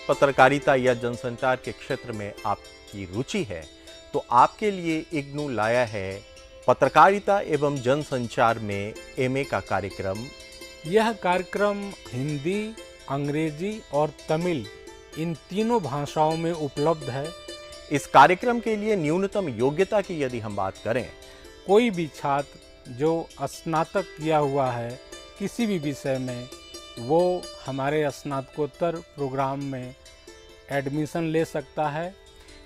पत्रकारिता या जनसंचार के क्षेत्र में आपकी रुचि है तो आपके लिए इग्नू लाया है पत्रकारिता एवं जनसंचार में एमए का कार्यक्रम। यह कार्यक्रम हिंदी, अंग्रेजी और तमिल इन तीनों भाषाओं में उपलब्ध है। इस कार्यक्रम के लिए न्यूनतम योग्यता की यदि हम बात करें, कोई भी छात्र जो स्नातक किया हुआ है किसी भी विषय में, वो हमारे स्नातकोत्तर प्रोग्राम में एडमिशन ले सकता है।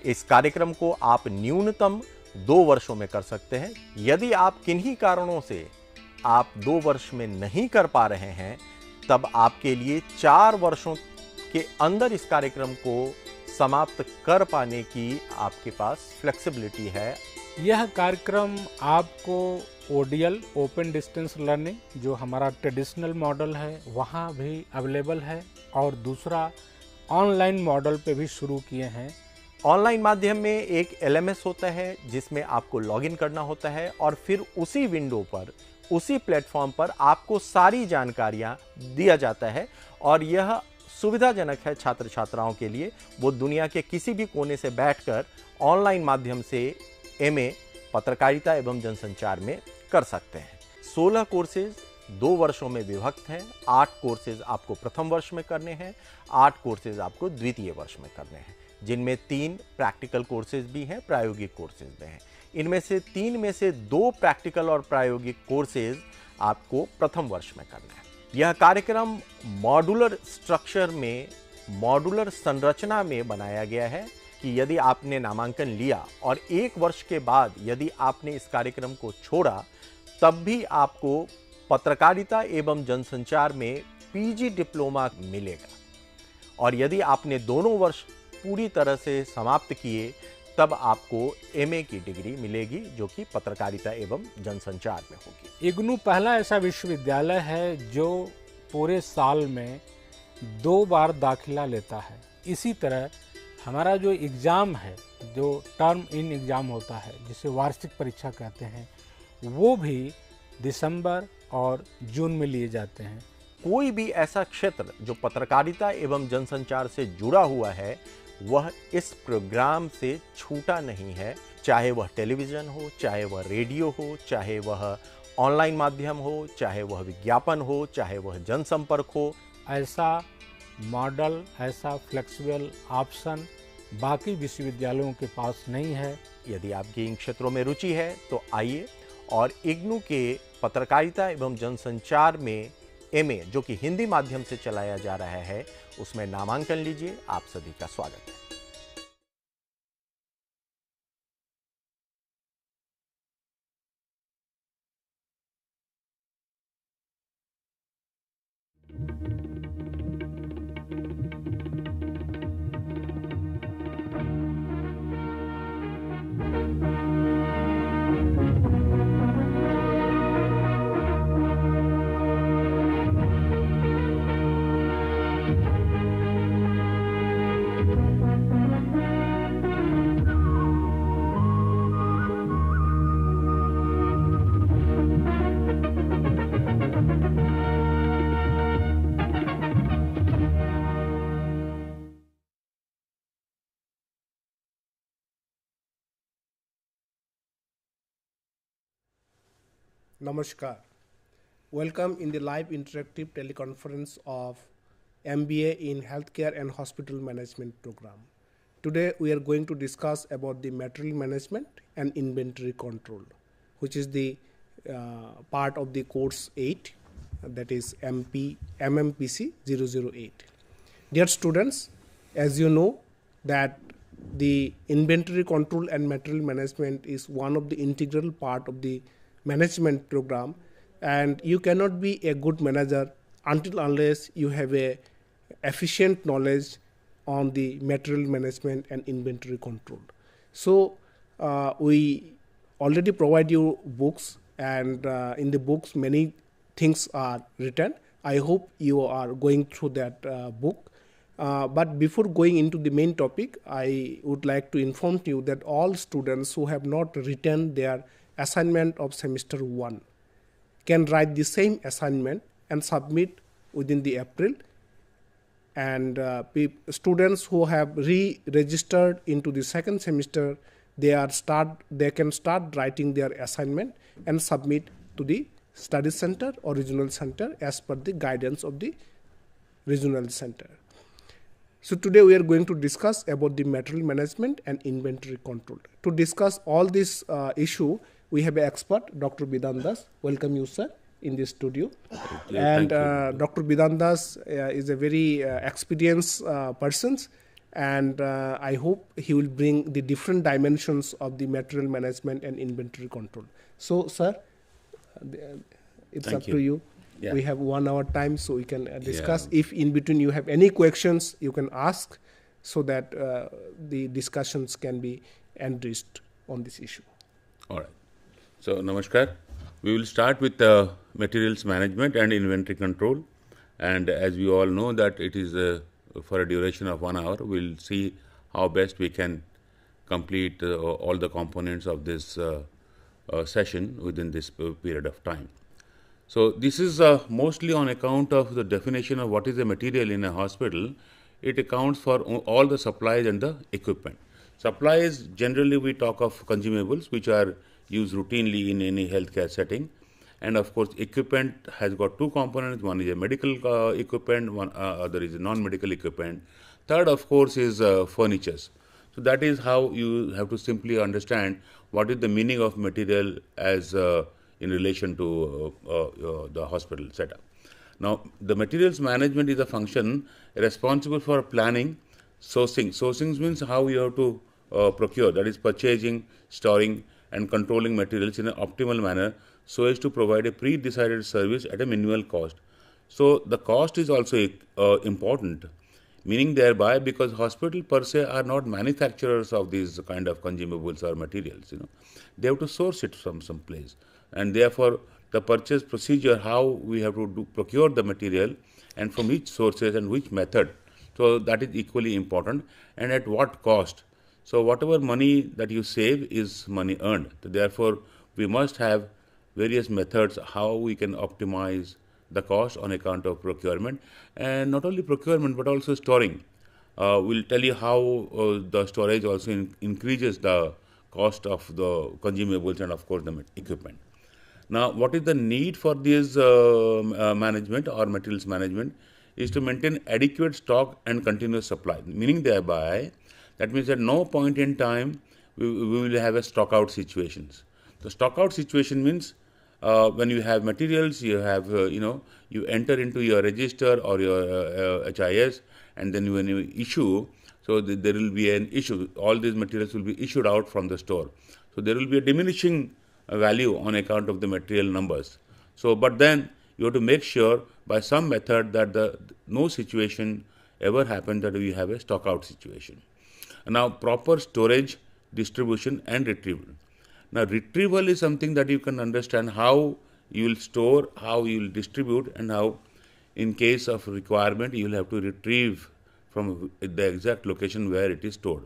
इस कार्यक्रम को आप न्यूनतम 2 वर्षों में कर सकते हैं। यदि आप किन्हीं कारणों से आप 2 वर्ष में नहीं कर पा रहे हैं, तब आपके लिए 4 वर्षों के अंदर इस कार्यक्रम को समाप्त कर पाने की आपके पास फ्लेक्सिबिलिटी है। यह कार्यक्रम आपको ओडीएल ओपन डिस्टेंस लर्निंग, जो हमारा ट्रेडिशनल मॉडल है, वहाँ भी अवेलेबल है, और दूसरा ऑनलाइन मॉडल पे भी शुरू किए हैं। ऑनलाइन माध्यम में एक एलएमएस होता है जिसमें आपको लॉगिन करना होता है और फिर उसी विंडो पर, उसी प्लेटफॉर्म पर आपको सारी जानकारियां दिया जाता है और यह सुविधाजनक है छात्र छात्राओं के लिए। वो दुनिया के किसी भी कोने से बैठकर ऑनलाइन माध्यम से एमए पत्रकारिता एवं जनसंचार में कर सकते हैं। 16 कोर्सेज 2 वर्षों में विभक्त हैं। 8 कोर्सेज आपको प्रथम वर्ष में करने हैं, 8 कोर्सेज आपको द्वितीय वर्ष में करने हैं, जिनमें 3 प्रैक्टिकल कोर्सेज भी हैं, प्रायोगिक कोर्सेज भी हैं। इनमें से 3 में से 2 प्रैक्टिकल और प्रायोगिक कोर्सेज आपको प्रथम वर्ष में करना है। यह कार्यक्रम मॉड्यूलर स्ट्रक्चर में, मॉड्यूलर संरचना में बनाया गया है कि यदि आपने नामांकन लिया और 1 वर्ष के बाद यदि आपने इस कार्यक्रम को छोड़ा, तब भी आपको पत्रकारिता एवं जनसंचार में पीजी डिप्लोमा मिलेगा। और यदि आपने दोनों वर्ष पूरी तरह से समाप्त किए, तब आपको एमए की डिग्री मिलेगी, जो कि पत्रकारिता एवं जनसंचार में होगी। इग्नू पहला ऐसा विश्वविद्यालय है जो पूरे साल में 2 बार दाखिला लेता है। इसी तरह हमारा जो एग्ज़ाम है, जो टर्म इन एग्ज़ाम होता है, जिसे वार्षिक परीक्षा कहते हैं, वो भी दिसंबर और जून में लिए जाते हैं। कोई भी ऐसा क्षेत्र जो पत्रकारिता एवं जनसंचार से जुड़ा हुआ है, वह इस प्रोग्राम से छूटा नहीं है। चाहे वह टेलीविज़न हो, चाहे वह रेडियो हो, चाहे वह ऑनलाइन माध्यम हो, चाहे वह विज्ञापन हो, चाहे वह जनसंपर्क हो। ऐसा मॉडल, ऐसा फ्लेक्सिबल ऑप्शन बाकी विश्वविद्यालयों के पास नहीं है। यदि आपकी इन क्षेत्रों में रुचि है तो आइए और इग्नू के पत्रकारिता एवं जनसंचार में एमए, जो कि हिंदी माध्यम से चलाया जा रहा है, उसमें नामांकन लीजिए। आप सभी का स्वागत है। Namaskar. Welcome in the live interactive teleconference of MBA in Healthcare and Hospital Management program. Today we are going to discuss about the material management and inventory control, which is the part of the course 8, that is MMPC-008. Dear students, as you know that the inventory control and material management is one of the integral part of the management program, and you cannot be a good manager until unless you have a efficient knowledge on the material management and inventory control. So we already provide you books, and in the books many things are written. I hope you are going through that book. But before going into the main topic, I would like to inform you that all students who have not written their assignment of semester 1 can write the same assignment and submit within the April and students who have re-registered into the second semester, they can start writing their assignment and submit to the study center or regional center as per the guidance of the regional center. So today we are going to discuss about the material management and inventory control. To discuss all this issue, we have an expert, Dr. Bidhan Das. Welcome you, sir, in this studio. And Dr. Bidhan Das is a very experienced person, and I hope he will bring the different dimensions of the material management and inventory control. So, sir, it's Thank up to you. Yeah. We have 1 hour time, so we can discuss. If in between you have any questions, you can ask, so that the discussions can be enriched on this issue. All right. So, namaskar. We will start with materials management and inventory control. And as we all know that it is for a duration of 1 hour, we'll see how best we can complete all the components of this session within this period of time. So, this is mostly on account of the definition of what is a material in a hospital. It accounts for all the supplies and the equipment. Supplies, generally we talk of consumables which are used routinely in any healthcare setting. And of course, equipment has got two components. One is a medical equipment, one other is a non-medical equipment. Third, of course, is furnitures. So that is how you have to simply understand what is the meaning of material as in relation to the hospital setup. Now, the materials management is a function responsible for planning, sourcing. Sourcing means how you have to procure, that is purchasing, storing and controlling materials in an optimal manner so as to provide a pre-decided service at a minimal cost. So, the cost is also important, meaning thereby because hospital per se are not manufacturers of these kind of consumables or materials, they have to source it from some place. And therefore, the purchase procedure, how we have to procure the material and from which sources and which method. So, that is equally important, and at what cost. So, whatever money that you save is money earned. Therefore, we must have various methods how we can optimize the cost on account of procurement, and not only procurement but also storing. We'll tell you how the storage also increases the cost of the consumables and of course the equipment. Now, what is the need for this management or materials management is to maintain adequate stock and continuous supply, meaning thereby that means at no point in time we will have a stock out situations. The stock out situation means when you have materials, you have you enter into your register or your HIS, and then when you issue, so there will be an issue. All these materials will be issued out from the store. So there will be a diminishing value on account of the material numbers. So, but then you have to make sure by some method that no situation ever happens that we have a stock out situation. Now, proper storage, distribution and retrieval. Now, retrieval is something that you can understand how you will store, how you will distribute, and how in case of requirement you will have to retrieve from the exact location where it is stored.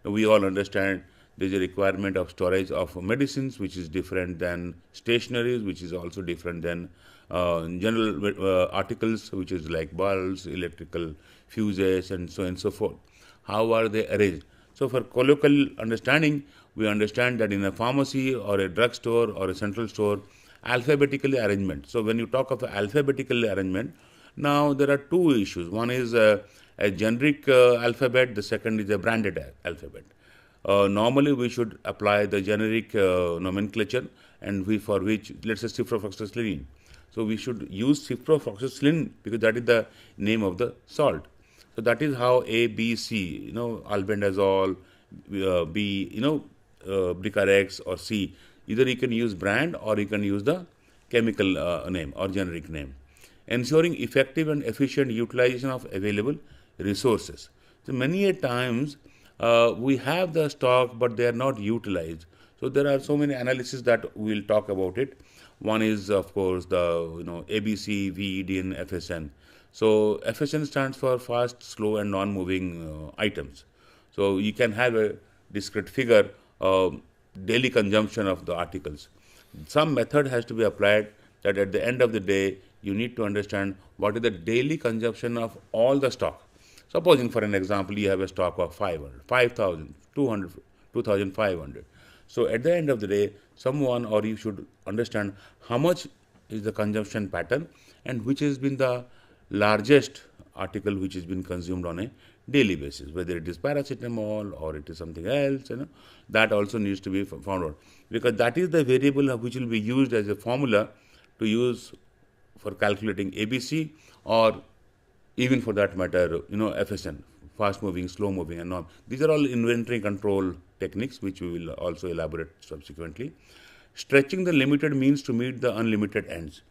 Now, we all understand there is a requirement of storage of medicines which is different than stationaries, which is also different than general articles which is like bulbs, electrical fuses and so on and so forth. How are they arranged? So, for colloquial understanding, we understand that in a pharmacy or a drugstore or a central store, alphabetically arrangement. So, when you talk of alphabetical arrangement, now there are two issues. One is a generic alphabet, the second is a branded alphabet. Normally, we should apply the generic nomenclature, and for which, let's say, ciprofloxacin. So, we should use ciprofloxacin because that is the name of the salt. So, that is how A, B, C, albendazole, B, Bricarex or C. Either you can use brand or you can use the chemical name or generic name. Ensuring effective and efficient utilization of available resources. So, many a times we have the stock but they are not utilized. So, there are so many analyses that we will talk about it. One is of course the ABC, VED and FSN. So, FSN stands for fast, slow and non-moving items. So, you can have a discrete figure of daily consumption of the articles. Some method has to be applied that at the end of the day, you need to understand what is the daily consumption of all the stock. Supposing for an example, you have a stock of 500, 5,000, 200, 2,500. So at the end of the day, someone or you should understand how much is the consumption pattern and which has been the largest article which has been consumed on a daily basis, whether it is paracetamol or it is something else, that also needs to be found out, because that is the variable which will be used as a formula to use for calculating ABC, or even for that matter, FSN, fast moving, slow moving, and all. These are all inventory control techniques which we will also elaborate subsequently. Stretching the limited means to meet the unlimited ends.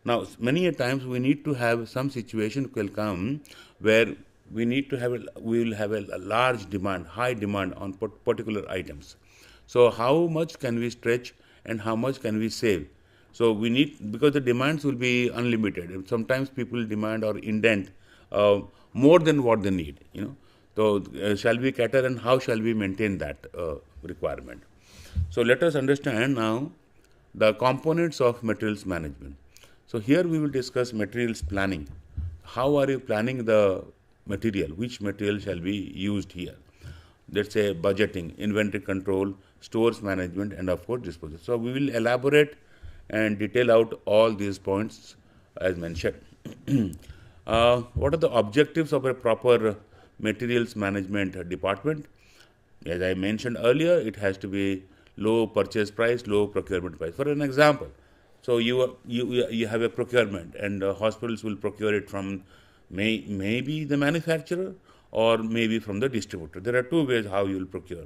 Now, many a times we need to have some situation will come where we will have a large demand, high demand on particular items. So how much can we stretch and how much can we save? So we need, because the demands will be unlimited. Sometimes people demand or indent more than what they need. So shall we cater and how shall we maintain that requirement? So let us understand now the components of materials management. So here we will discuss materials planning. How are you planning the material? Which material shall be used here? Let's say budgeting, inventory control, stores management, and of course disposal. So we will elaborate and detail out all these points as mentioned. What are the objectives of a proper materials management department? As I mentioned earlier, it has to be low purchase price, low procurement price. For an example, so you have a procurement, and hospitals will procure it from maybe the manufacturer or maybe from the distributor. There are two ways how you will procure.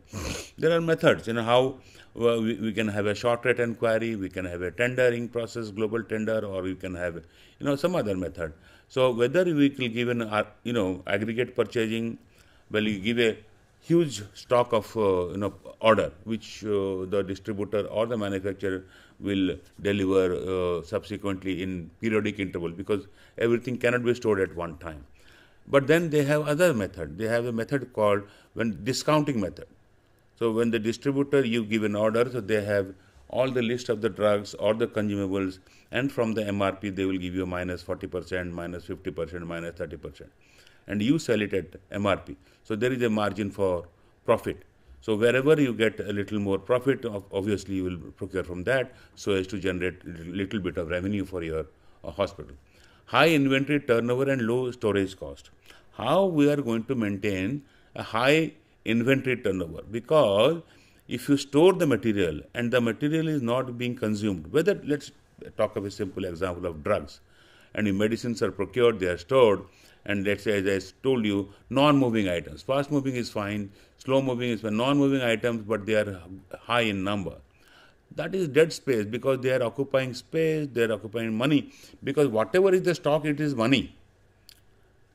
There are methods, how we can have a short rate inquiry, we can have a tendering process, global tender, or we can have some other method. So whether we will give an aggregate purchasing, well, you give a huge stock of order which the distributor or the manufacturer will deliver subsequently in periodic interval, because everything cannot be stored at one time. But then they have other method. They have a method called discounting method. So when the distributor, you give an order, so they have all the list of the drugs or the consumables, and from the MRP they will give you minus 40%, minus 50%, minus 30%, and you sell it at MRP. So there is a margin for profit. So wherever you get a little more profit, obviously you will procure from that, so as to generate a little bit of revenue for your hospital. High inventory turnover and low storage cost. How we are going to maintain a high inventory turnover? Because if you store the material and the material is not being consumed, whether, let's talk of a simple example of drugs, and the medicines are procured, they are stored, and let's say, as I told you, non-moving items. Fast moving is fine, slow moving is fine. Non-moving items, but they are high in number. That is dead space, because they are occupying space, they are occupying money, because whatever is the stock, it is money.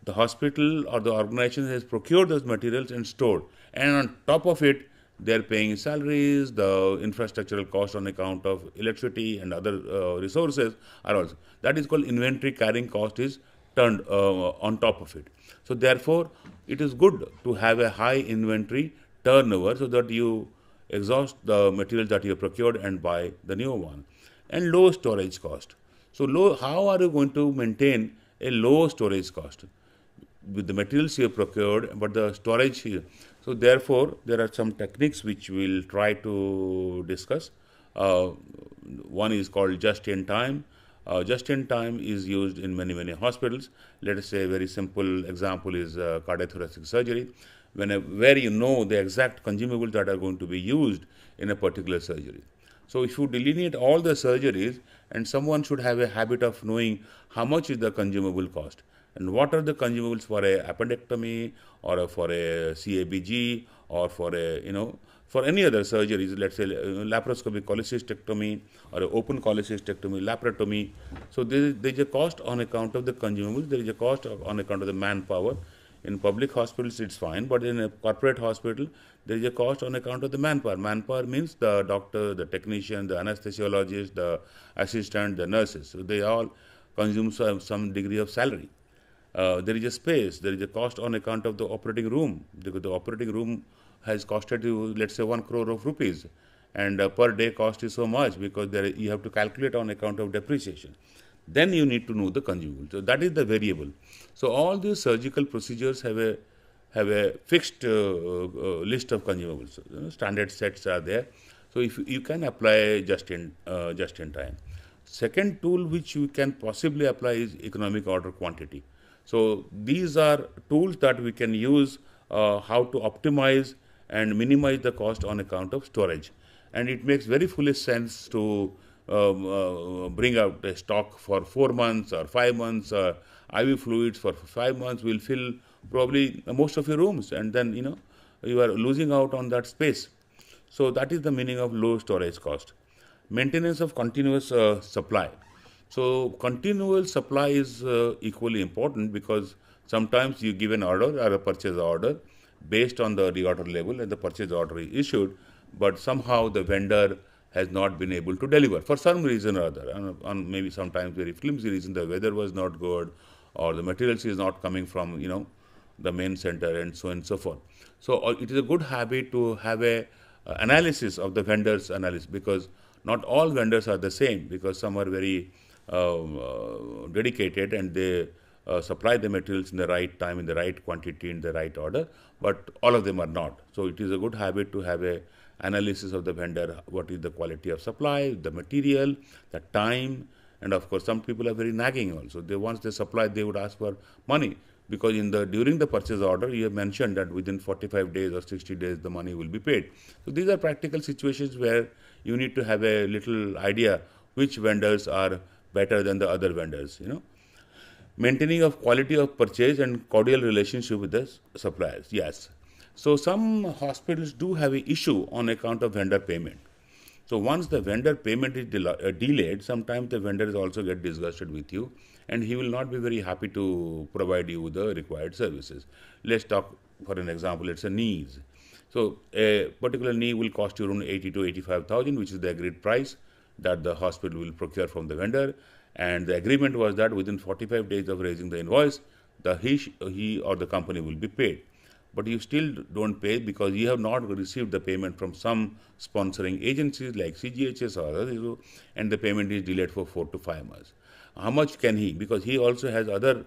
The hospital or the organization has procured those materials and stored, and on top of it, they are paying salaries, the infrastructural cost on account of electricity and other resources are also. That is called inventory carrying cost is turned on top of it. So therefore, it is good to have a high inventory turnover so that you exhaust the materials that you have procured and buy the new one. And low storage cost. So how are you going to maintain a low storage cost? With the materials you have procured, but the storage here. So therefore, there are some techniques which we'll try to discuss. One is called just-in-time. Just-in-time is used in many hospitals. Let us say a very simple example is cardiothoracic surgery, where you know the exact consumables that are going to be used in a particular surgery. So if you delineate all the surgeries, and someone should have a habit of knowing how much is the consumable cost, and what are the consumables for a appendectomy or for a CABG or for a for any other surgeries, let's say laparoscopic cholecystectomy or open cholecystectomy, laparotomy. So there is a cost on account of the consumables, there is a cost on account of the manpower. In public hospitals it's fine, but in a corporate hospital there is a cost on account of the manpower. Manpower means the doctor, the technician, the anesthesiologist, the assistant, the nurses. So they all consume some degree of salary. There is a space, there is a cost on account of the operating room, because the operating room has costed you, let's say, 1 crore of rupees, and per day cost is so much, because you have to calculate on account of depreciation. Then you need to know the consumable. So that is the variable. So all these surgical procedures have a fixed list of consumables. So, standard sets are there. So if you can apply just in time. Second tool which you can possibly apply is economic order quantity. So these are tools that we can use how to optimize and minimize the cost on account of storage. And it makes very foolish sense to bring out a stock for 4 months or 5 months. IV fluids for 5 months will fill probably most of your rooms, and then you are losing out on that space. So that is the meaning of low storage cost. Maintenance of continuous supply. So continual supply is equally important, because sometimes you give an order or a purchase order based on the reorder level, and the purchase order is issued, but somehow the vendor has not been able to deliver for some reason or other, and maybe sometimes very flimsy reason, the weather was not good, or the materials is not coming from the main center, and so on and so forth. So it is a good habit to have a analysis of the vendors analysis, because not all vendors are the same, because some are very dedicated and they supply the materials in the right time, in the right quantity, in the right order, but all of them are not. So it is a good habit to have a analysis of the vendor, what is the quality of supply, the material, the time, and of course some people are very nagging also. Once they supply, they would ask for money, because during the purchase order you have mentioned that within 45 days or 60 days the money will be paid. So these are practical situations where you need to have a little idea which vendors are better than the other vendors. Maintaining of quality of purchase and cordial relationship with the suppliers. Yes. So some hospitals do have an issue on account of vendor payment. So once the vendor payment is delayed, sometimes the vendors also get disgusted with you, and he will not be very happy to provide you with the required services. Let's talk for an example. It's a knees. So a particular knee will cost you around 80 to 85,000, which is the agreed price that the hospital will procure from the vendor. And the agreement was that within 45 days of raising the invoice, he or the company will be paid. But you still don't pay because you have not received the payment from some sponsoring agencies like CGHS or others, and the payment is delayed for 4 to 5 months. How much can he? Because he also has other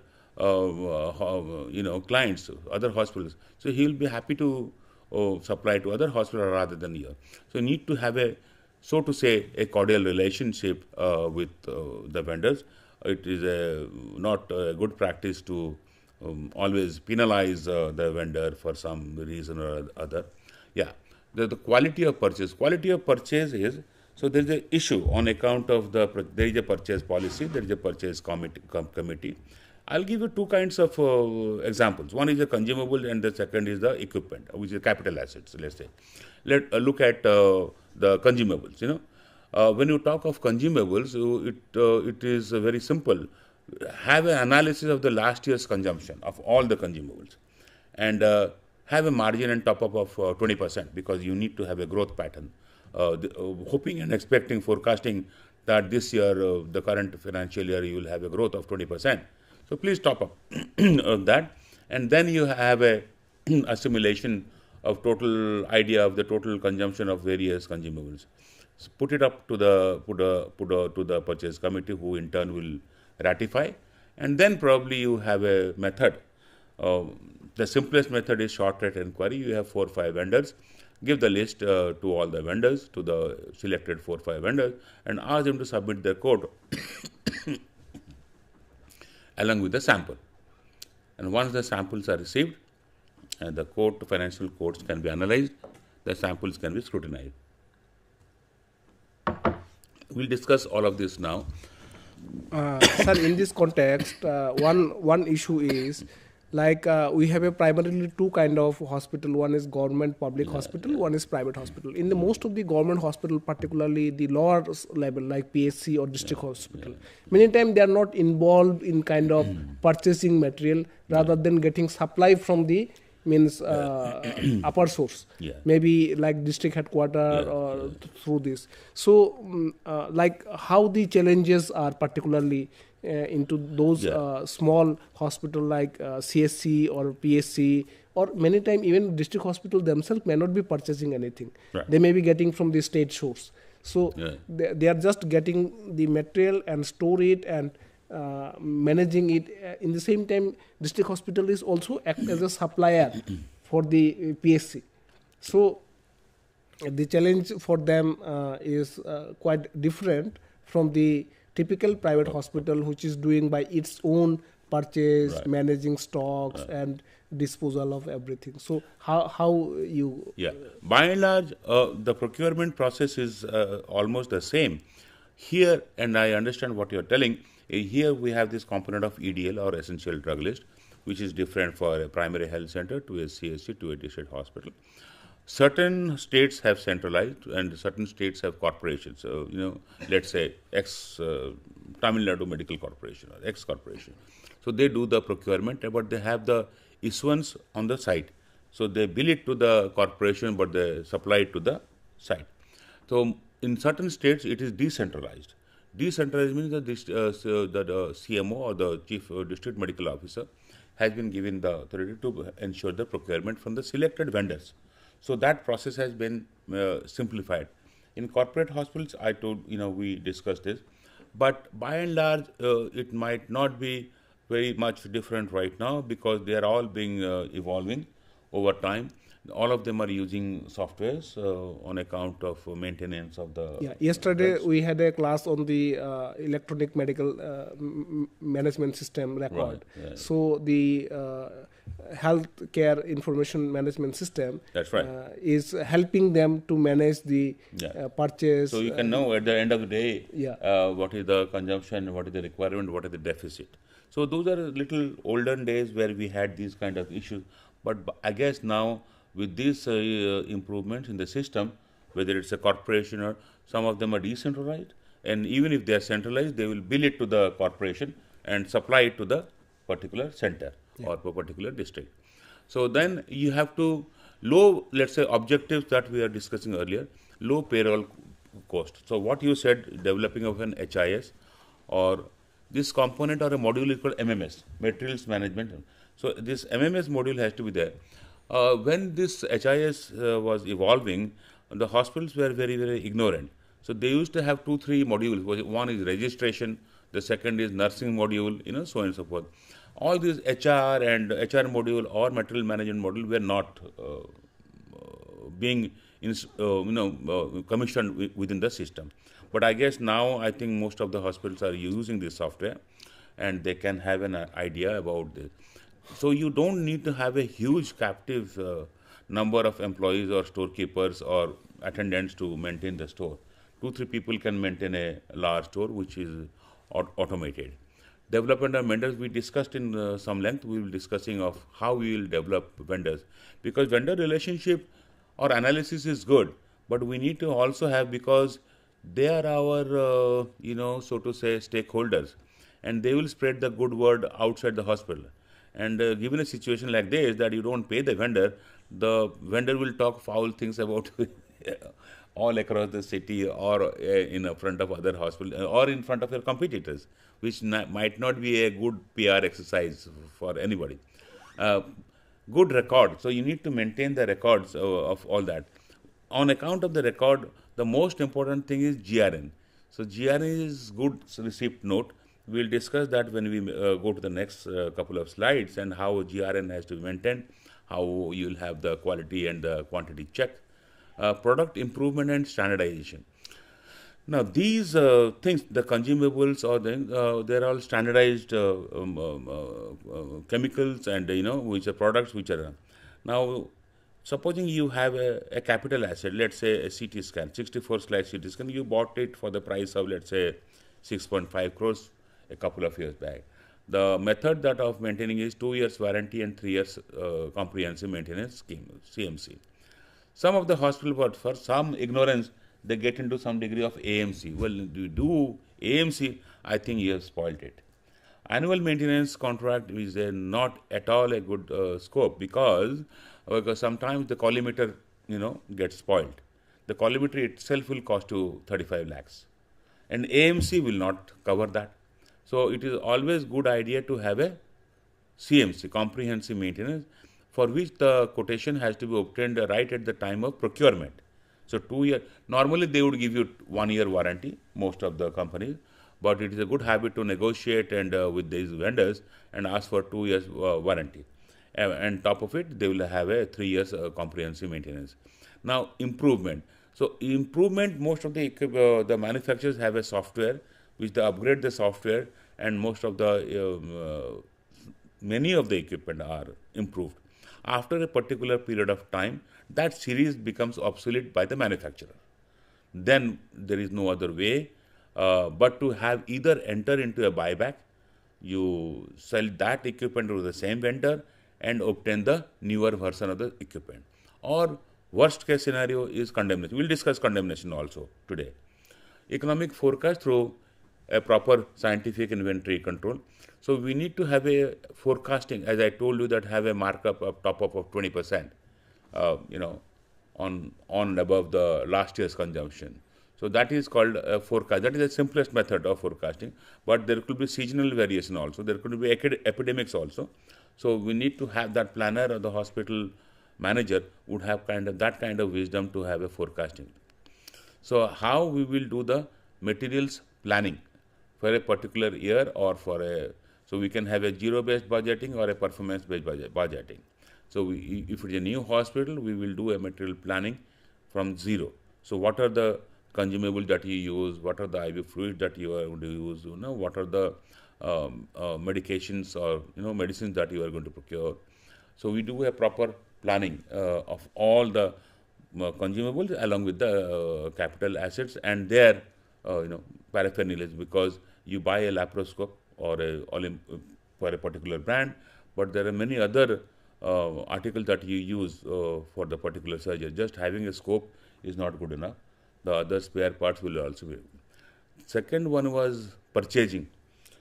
clients, other hospitals. So he will be happy to supply to other hospitals rather than here. So you need to have a cordial relationship with the vendors. It is not a good practice to always penalize the vendor for some reason or other. Yeah, the quality of purchase. Quality of purchase is, so there is an issue on account of there is a purchase policy, there is a purchase committee. I'll give you two kinds of examples. One is the consumable and the second is the equipment, which is capital assets, let's say. Let's look at the consumables. When you talk of consumables, it is very simple. Have an analysis of the last year's consumption of all the consumables, and have a margin and top up of 20%, because you need to have a growth pattern, hoping and expecting, forecasting that this year, the current financial year, you will have a growth of 20%. So please top up of that, and then you have a assimilation of total idea of the total consumption of various consumables. So put it up to the purchase committee, who in turn will ratify, and then probably you have a method. The simplest method is short rate inquiry. You have 4 or 5 vendors. Give the list to all the vendors, to the selected 4 or 5 vendors, and ask them to submit their quote along with the sample. And once the samples are received, and the financial quotes can be analyzed, the samples can be scrutinized. We'll discuss all of this now. Sir, in this context, one issue is, like we have a primarily two kind of hospital. One is government public hospital, one is private hospital. In the most of the government hospital, particularly the lower level like PSC or district hospital, many times they are not involved in kind of purchasing material, rather than getting supply from the upper source, maybe like district headquarter or through this. So like how the challenges are particularly into those small hospital like CSC or PSC, or many times even district hospital themselves may not be purchasing anything. They may be getting from the state source. So they are just getting the material and store it and managing it. In the same time, district hospital is also act as a supplier for the PSC. So the challenge for them is quite different from the typical private hospital, which is doing by its own purchase, Right. managing stocks, and disposal of everything. So how you Yeah. By and large, the procurement process is almost the same. Here, and I understand what you're telling, here we have this component of EDL or essential drug list, which is different for a primary health center to a CSC to a district hospital. Certain states have centralized and certain states have corporations. So, let's say Tamil Nadu Medical Corporation or X Corporation. So they do the procurement, but they have the issuance on the site. So they bill it to the corporation, but they supply it to the site. So in certain states, it is decentralized. Decentralized means that the CMO or the Chief District Medical Officer has been given the authority to ensure the procurement from the selected vendors. So that process has been simplified. In corporate hospitals, I told, we discussed this, but by and large, it might not be very much different right now because they are all being evolving over time. All of them are using softwares on account of maintenance of the. Yesterday drugs. we had a class on the electronic medical management system record. Right, yeah. So the healthcare information management system That's right. is helping them to manage the purchase. So you can know at the end of the day Yeah. what is the consumption, what is the requirement, what is the deficit. So those are little olden days where we had these kind of issues. But I guess now with these improvements in the system, whether it's a corporation or some of them are decentralized, and even if they are centralized, they will bill it to the corporation and supply it to the particular center or particular district. So then you have to low, let's say, objectives that we are discussing earlier, low payroll cost. So what you said, developing of an HIS or this component or a module is called MMS, Materials Management. So this MMS module has to be there. When this HIS was evolving, the hospitals were very, very ignorant. So they used to have 2-3 modules. One is registration, the second is nursing module, so on and so forth. All these HR and HR module or material management module were not being commissioned within the system. But I guess now I think most of the hospitals are using this software and they can have an idea about this. So you don't need to have a huge captive number of employees or storekeepers or attendants to maintain the store. 2-3 people can maintain a large store which is automated. Development of vendors, we discussed in some length. We will be discussing of how we will develop vendors, because vendor relationship or analysis is good, but we need to also have, because they are our so to say stakeholders, and they will spread the good word outside the hospital. And given a situation like this that you don't pay the vendor will talk foul things about all across the city or in front of other hospitals or in front of your competitors, which might not be a good PR exercise for anybody. Good record. So you need to maintain the records of all that. On account of the record, the most important thing is GRN. So GRN is good receipt note. We'll discuss that when we go to the next couple of slides, and how GRN has to be maintained, how you'll have the quality and the quantity check. Product improvement and standardization. Now these things, the consumables or they're all standardized chemicals and which are products which are now. Supposing you have a capital asset, let's say a CT scan, 64-slide CT scan, you bought it for the price of, let's say, 6.5 crores a couple of years back. The method that of maintaining is 2 years warranty and 3 years comprehensive maintenance scheme, CMC. Some of the hospital, but for some ignorance, they get into some degree of AMC. Well, you do AMC, I think you have spoiled it. Annual maintenance contract is not at all a good scope, because sometimes the collimeter, gets spoiled. The collimeter itself will cost you 35 lakhs. And AMC will not cover that. So it is always good idea to have a CMC, comprehensive maintenance, for which the quotation has to be obtained right at the time of procurement. So 2 years, normally they would give you 1 year warranty, most of the companies, but it is a good habit to negotiate and with these vendors and ask for 2 years warranty. And top of it, they will have a 3 years comprehensive maintenance. Now, improvement. So, improvement, most of the manufacturers have a software which they upgrade the software, and most of the many of the equipment are improved. After a particular period of time, that series becomes obsolete by the manufacturer. Then there is no other way but to have either enter into a buyback, you sell that equipment to the same vendor and obtain the newer version of the equipment. Or worst case scenario is condemnation. We will discuss condemnation also today. Economic forecast through a proper scientific inventory control. So we need to have a forecasting, as I told you, that have a markup of top up of 20%, on and above the last year's consumption. So that is called a forecast. That is the simplest method of forecasting. But there could be seasonal variation also. There could be epidemics also. So we need to have that planner or the hospital manager would have that kind of wisdom to have a forecasting. So how we will do the materials planning for a particular year or so we can have a zero-based budgeting or a performance-based budgeting. So if it is a new hospital, we will do a material planning from zero. So what are the consumables that you use? What are the IV fluids that you are going to use? What are the medications or medicines that you are going to procure? So we do a proper planning of all the consumables along with the capital assets and their paraphernalia, because you buy a laparoscope or for a particular brand, but there are many other articles that you use for the particular surgery. Just having a scope is not good enough. The other spare parts will also be. Second one was purchasing.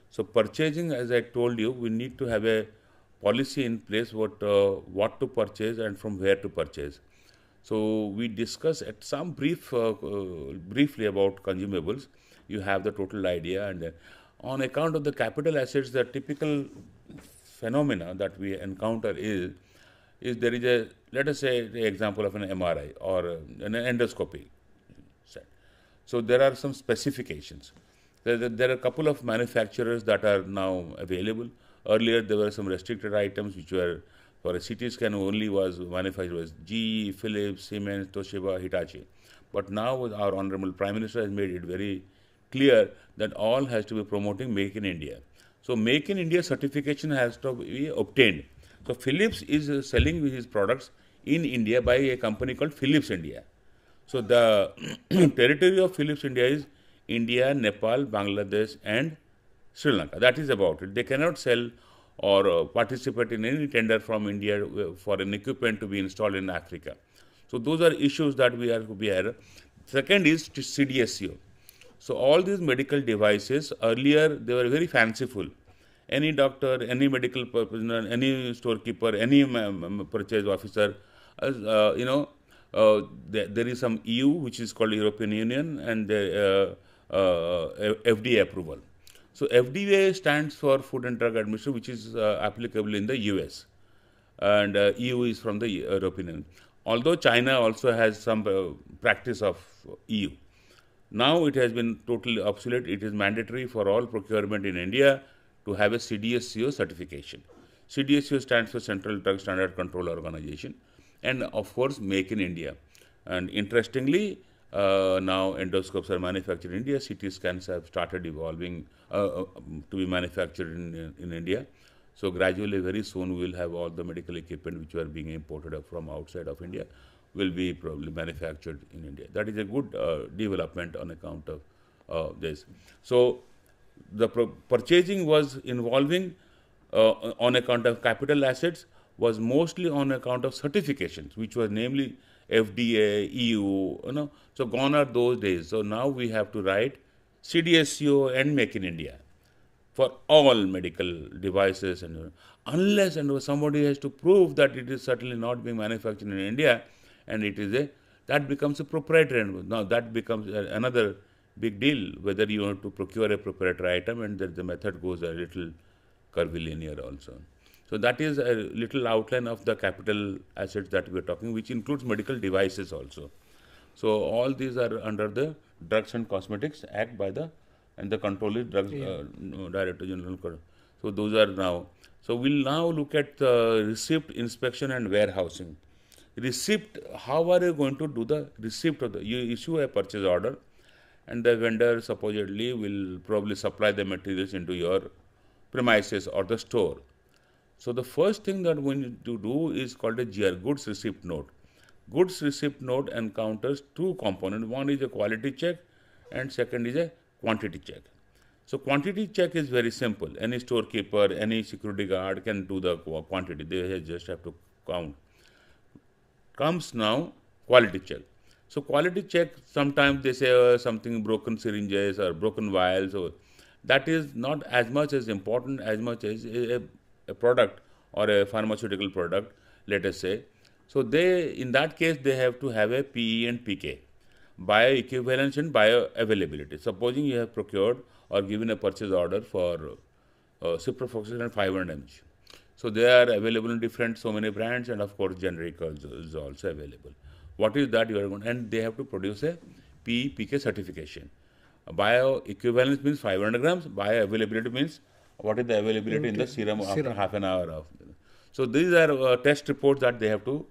So purchasing, as I told you, we need to have a policy in place what to purchase and from where to purchase. So we discuss at some briefly about consumables. You have the total idea, and on account of the capital assets, the typical phenomena that we encounter is there is a, let us say, the example of an MRI or an endoscopy set. So there are some specifications. There are a couple of manufacturers that are now available. Earlier there were some restricted items which were for a CT scan only was manufactured as GE, Philips, Siemens, Toshiba, Hitachi. But now our Honorable Prime Minister has made it very clear that all has to be promoting Make in India. So Make in India certification has to be obtained. So Philips is selling his products in India by a company called Philips India. So the territory of Philips India is India, Nepal, Bangladesh and Sri Lanka. That is about it. They cannot sell or participate in any tender from India for an equipment to be installed in Africa. So those are issues that we are to be aware. Second is CDSCO. So all these medical devices, earlier they were very fanciful. Any doctor, any medical personnel, any storekeeper, any purchase officer, there is some EU, which is called European Union, and FDA approval. So FDA stands for Food and Drug Administration, which is applicable in the US, and EU is from the European Union. Although China also has some practice of EU. Now it has been totally obsolete. It is mandatory for all procurement in India to have a CDSCO certification. CDSCO stands for Central Drug Standard Control Organization, and of course Make in India. And interestingly, now endoscopes are manufactured in India. CT scans have started evolving to be manufactured in India. So gradually, very soon, we will have all the medical equipment which are being imported from outside of India will be probably manufactured in India. That is a good development on account of this. So the purchasing was involving on account of capital assets, was mostly on account of certifications, which was namely FDA, EU, So gone are those days. So now we have to write CDSCO and Make in India for all medical devices, and unless and somebody has to prove that it is certainly not being manufactured in India, and it is that becomes a proprietary. Now that becomes another big deal, whether you want to procure a proprietary item, and the method goes a little curvilinear also. So that is a little outline of the capital assets that we are talking, which includes medical devices also. So all these are under the Drugs and Cosmetics Act by the and the control is Drug Director General. So those are now. So we'll now look at receipt, inspection, and warehousing. Receipt, how are you going to do the receipt of the, you issue a purchase order, and the vendor supposedly will probably supply the materials into your premises or the store. So the first thing that we need to do is called a GR, goods receipt note. Goods receipt note encounters two components. One is a quality check and second is a quantity check. So quantity check is very simple. Any storekeeper, any security guard can do the quantity. They just have to count. Comes now quality check. So quality check, sometimes they say something broken syringes or broken vials, or that is not as much as important as much as a product or a pharmaceutical product, let us say. So they, in that case, they have to have a PE and PK, bioequivalence and bioavailability. Supposing you have procured or given a purchase order for ciprofloxacin 500 mg. So they are available in different, so many brands, and of course generic is also available. What is that you are going, and they have to produce a PE PK certification. Bioequivalence means 500 grams, bioavailability means what is the availability in the serum after half an hour of. So these are test reports that they have to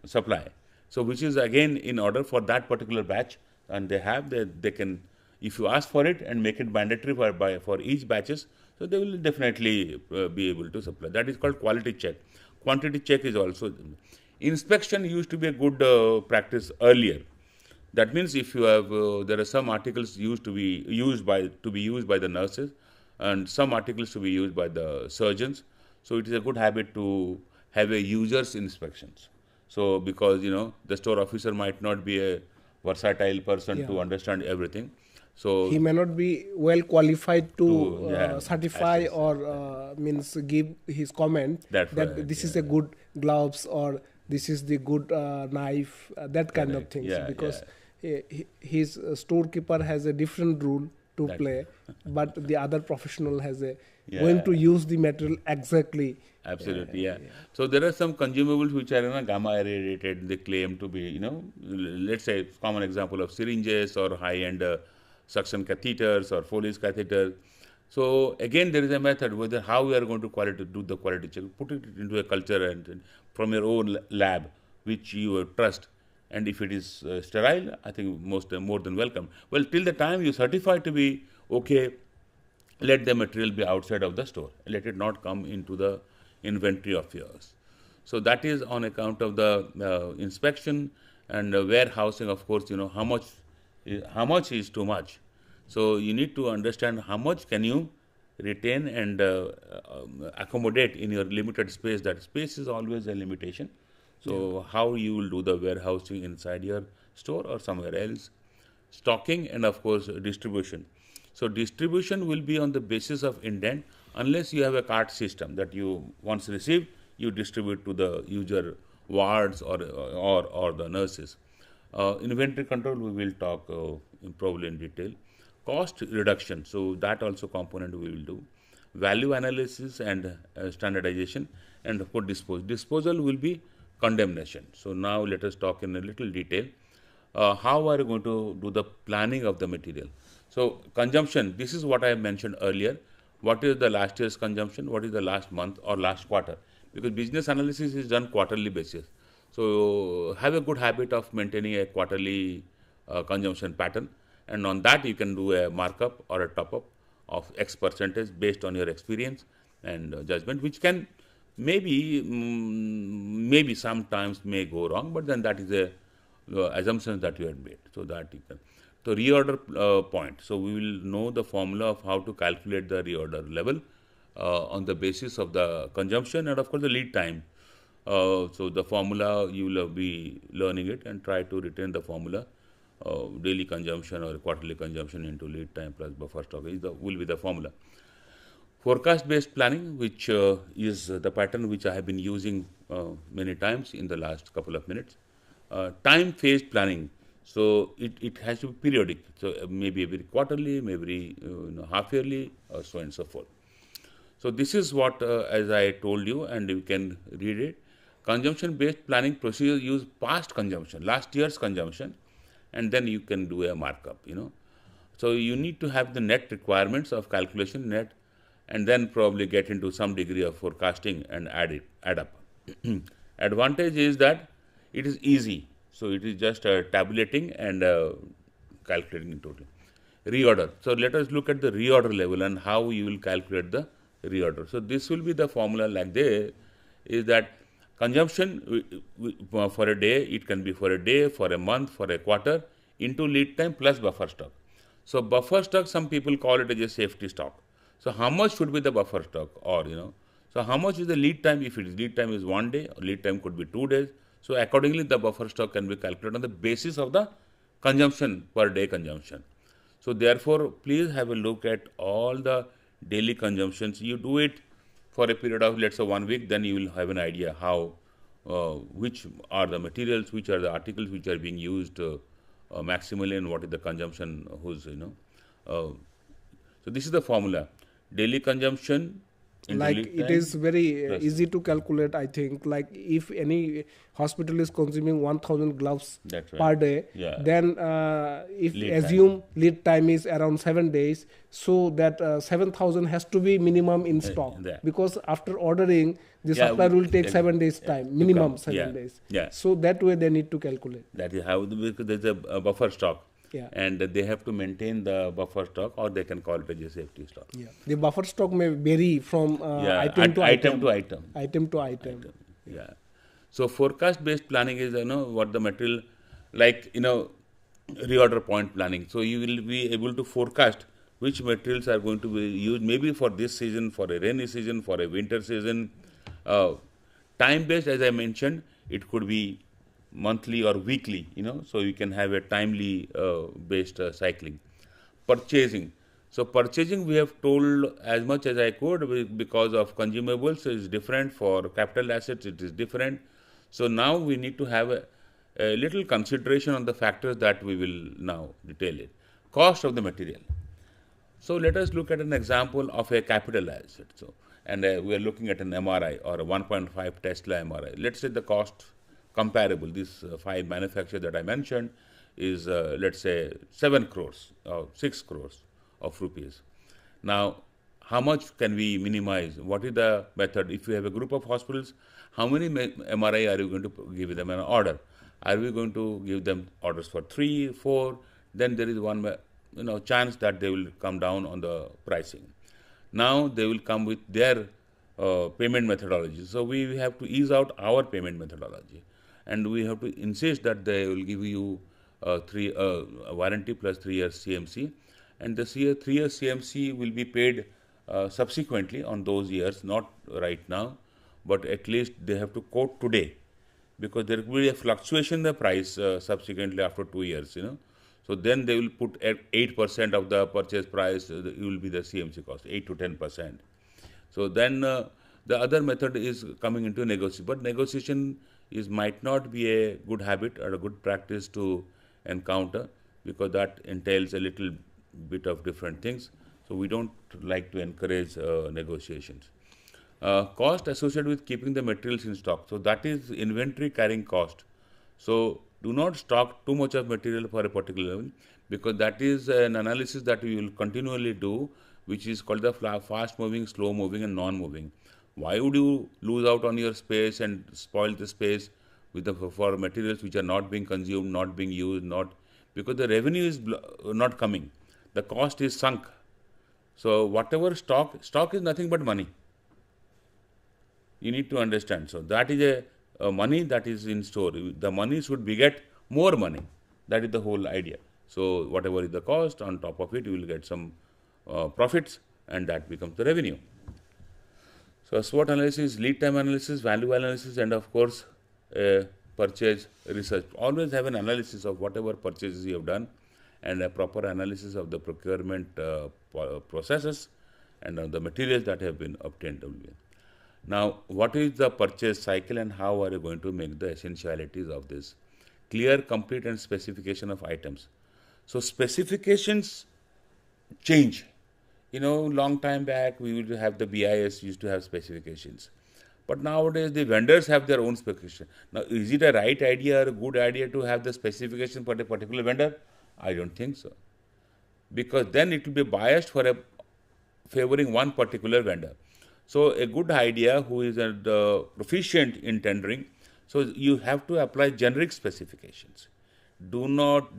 supply. So which is again in order for that particular batch, and they can, if you ask for it and make it mandatory for each batches, so they will definitely be able to supply. That is called quality check. Quantity check is also. Inspection used to be a good practice earlier. That means if you have, there are some articles used to be used by the nurses, and some articles to be used by the surgeons. So it is a good habit to have a user's inspections. So because the store officer might not be a versatile person to understand everything. So he may not be well qualified to certify access. or means give his comment that this is a good gloves or this is the good knife, that kind of things, because his storekeeper has a different rule to play, but the other professional has a going to use the material exactly. Absolutely, So there are some consumables which are gamma irradiated. They claim to be, let's say common example of syringes or high-end suction catheters or Foley's catheter. So again, there is a method whether how we are going to do the quality check. Put it into a culture and from your own lab, which you trust. And if it is sterile, I think more than welcome. Well, till the time you certify to be okay, let the material be outside of the store. Let it not come into the inventory of yours. So that is on account of the inspection and warehousing. Of course, how much is too much. So you need to understand how much can you retain and accommodate in your limited space. That space is always a limitation. So how you will do the warehousing inside your store or somewhere else, stocking, and of course distribution. So distribution will be on the basis of indent, unless you have a cart system that you once received, you distribute to the user wards or the nurses. Inventory control we will talk probably in detail. Cost reduction, so that also component we will do. Value analysis and standardization, and of course disposal will be condemnation. So now let us talk in a little detail. How are you going to do the planning of the material? So consumption, this is what I mentioned earlier. What is the last year's consumption? What is the last month or last quarter? Because business analysis is done quarterly basis. So have a good habit of maintaining a quarterly consumption pattern, and on that you can do a markup or a top-up of X percentage based on your experience and judgment, which can maybe sometimes may go wrong, but then that is a assumption that you have made. So that you can. So reorder point. So we will know the formula of how to calculate the reorder level on the basis of the consumption and of course the lead time. So the formula you will be learning it and try to retain the formula. Daily consumption or quarterly consumption into lead time plus buffer stock will be the formula. Forecast based planning, which is the pattern which I have been using many times in the last couple of minutes. Time phased planning. So it has to be periodic. So maybe every quarterly, maybe half yearly, or so on and so forth. So this is what, as I told you, and you can read it. Consumption-based planning procedures use past consumption, last year's consumption, and then you can do a markup. So you need to have the net requirements of calculation net, and then probably get into some degree of forecasting and add up. Advantage is that it is easy. So it is just tabulating and calculating in total. Reorder. So let us look at the reorder level and how you will calculate the reorder. So this will be the formula like this, is that consumption for a day, it can be for a day, for a month, for a quarter, into lead time plus buffer stock. So buffer stock, some people call it as a safety stock. So how much should be the buffer stock, or so how much is the lead time? If it is lead time is 1 day, or lead time could be 2 days. So accordingly, the buffer stock can be calculated on the basis of the consumption, per day consumption. So therefore, please have a look at all the daily consumptions. You do it for a period of, let's say, 1 week, then you will have an idea how, which are the materials, which are the articles which are being used maximally, and what is the consumption, so this is the formula. Daily consumption. Like it is very easy to calculate, I think. Like if any hospital is consuming 1,000 gloves per day, then if assume lead time is around 7 days, so that 7,000 has to be minimum in stock, because after ordering, the supplier will take 7 days time, minimum 7 days. So that way they need to calculate. That is how, because there is a buffer stock. And they have to maintain the buffer stock, or they can call it as a safety stock. The buffer stock may vary from item to item. So forecast based planning is what the material, like reorder point planning. So you will be able to forecast which materials are going to be used, maybe for this season, for a rainy season, for a winter season. Time based, as I mentioned, it could be monthly or weekly, so you can have a timely based cycling. Purchasing. So purchasing, we have told as much as I could, because of consumables is different, for capital assets it is different. So now we need to have a little consideration on the factors that we will now detail it. Cost of the material. So let us look at an example of a capital asset. So, and we are looking at an MRI or a 1.5 Tesla MRI. Let's say the cost comparable, these 5 manufacturers that I mentioned, is let's say 7 crores or 6 crores of rupees. Now, how much can we minimize? What is the method? If you have a group of hospitals, how many MRI are you going to give them an order? Are we going to give them orders for 3, 4? Then there is one chance that they will come down on the pricing. Now they will come with their payment methodology. So we have to ease out our payment methodology. And we have to insist that they will give you warranty plus 3 years CMC, and the 3 years CMC will be paid subsequently on those years, not right now, but at least they have to quote today, because there will be a fluctuation in the price subsequently after 2 years, So then they will put 8% of the purchase price, it will be the CMC cost, 8 to 10%. So then the other method is coming into negotiation, but negotiation might not be a good habit or a good practice to encounter, because that entails a little bit of different things. So we don't like to encourage negotiations. Cost associated with keeping the materials in stock. So that is inventory carrying cost. So do not stock too much of material for a particular level, because that is an analysis that we will continually do, which is called the fast moving, slow moving, and non moving. Why would you lose out on your space and spoil the space with for materials which are not being consumed, not being used, because the revenue is not coming, the cost is sunk. So whatever stock is nothing but money. You need to understand. So that is a money that is in store. The money should beget more money. That is the whole idea. So whatever is the cost, on top of it you will get some profits, and that becomes the revenue. So SWOT analysis, lead time analysis, value analysis, and of course purchase research. Always have an analysis of whatever purchases you have done, and a proper analysis of the procurement processes and the materials that have been obtained. Now, what is the purchase cycle, and how are you going to make the essentialities of this? Clear, complete, and specification of items. So specifications change. Long time back, we used to have the BIS used to have specifications. But nowadays, the vendors have their own specification. Now, is it a right idea or a good idea to have the specification for a particular vendor? I don't think so. because then it will be biased for favoring one particular vendor. So a good idea who is proficient in tendering, so you have to apply generic specifications. Do not,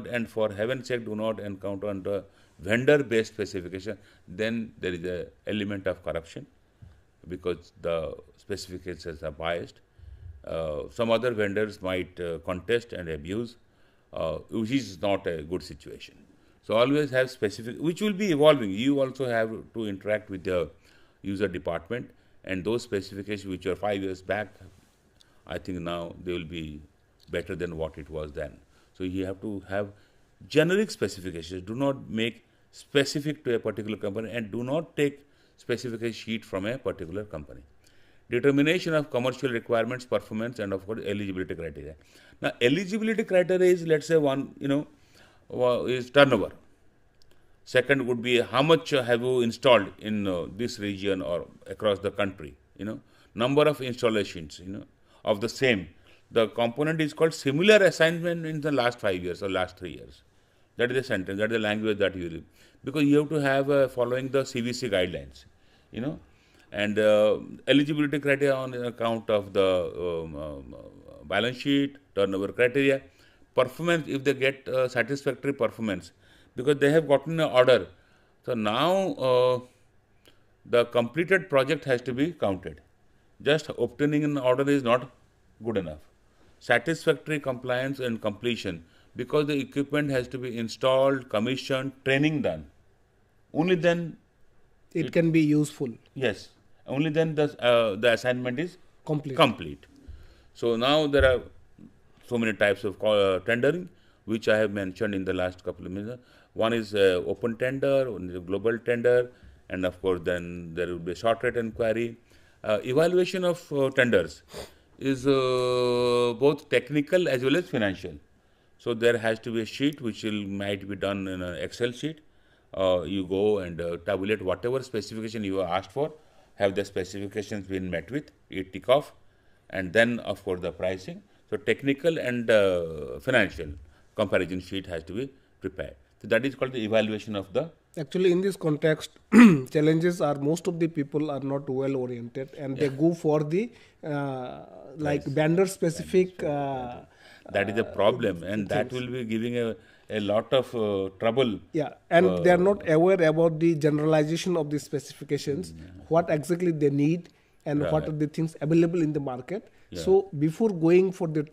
and for heaven's sake, do not encounter under vendor-based specification. Then there is an element of corruption because the specifications are biased. Some other vendors might contest and abuse, which is not a good situation. So always have specific, which will be evolving. You also have to interact with the user department, and those specifications which were 5 years back, I think now they will be better than what it was then. So you have to have generic specifications. Do not make specific to a particular company, and do not take specification sheet from a particular company. Determination of commercial requirements, performance, and of course eligibility criteria. Now eligibility criteria is, let's say, one, is turnover. Second would be how much have you installed in this region or across the country, number of installations, of the same. The component is called similar assignment in the last 5 years or last 3 years. That is the sentence, that is the language that you use. Because you have to have following the CVC guidelines, and eligibility criteria on account of the balance sheet, turnover criteria, performance, if they get satisfactory performance, because they have gotten an order. So now the completed project has to be counted. Just obtaining an order is not good enough. Satisfactory compliance and completion, because the equipment has to be installed, commissioned, training done. Only then it can be useful. Yes, only then the assignment is complete. So now there are so many types of tendering, which I have mentioned in the last couple of minutes. One is open tender, one is a global tender, and of course then there will be short rate inquiry. Evaluation of tenders is both technical as well as financial. So there has to be a sheet which might be done in an Excel sheet. You go and tabulate whatever specification you are asked for, have the specifications been met with, you tick off, and then of course the pricing. So technical and financial comparison sheet has to be prepared. So that is called the evaluation of the. Actually, in this context, challenges are most of the people are not well oriented, and they go for the vendor specific. That is the problem, and that will be giving a lot of trouble. Yeah, and they are not aware about the generalization of the specifications, what exactly they need, and what are the things available in the market. Yeah. So before going for the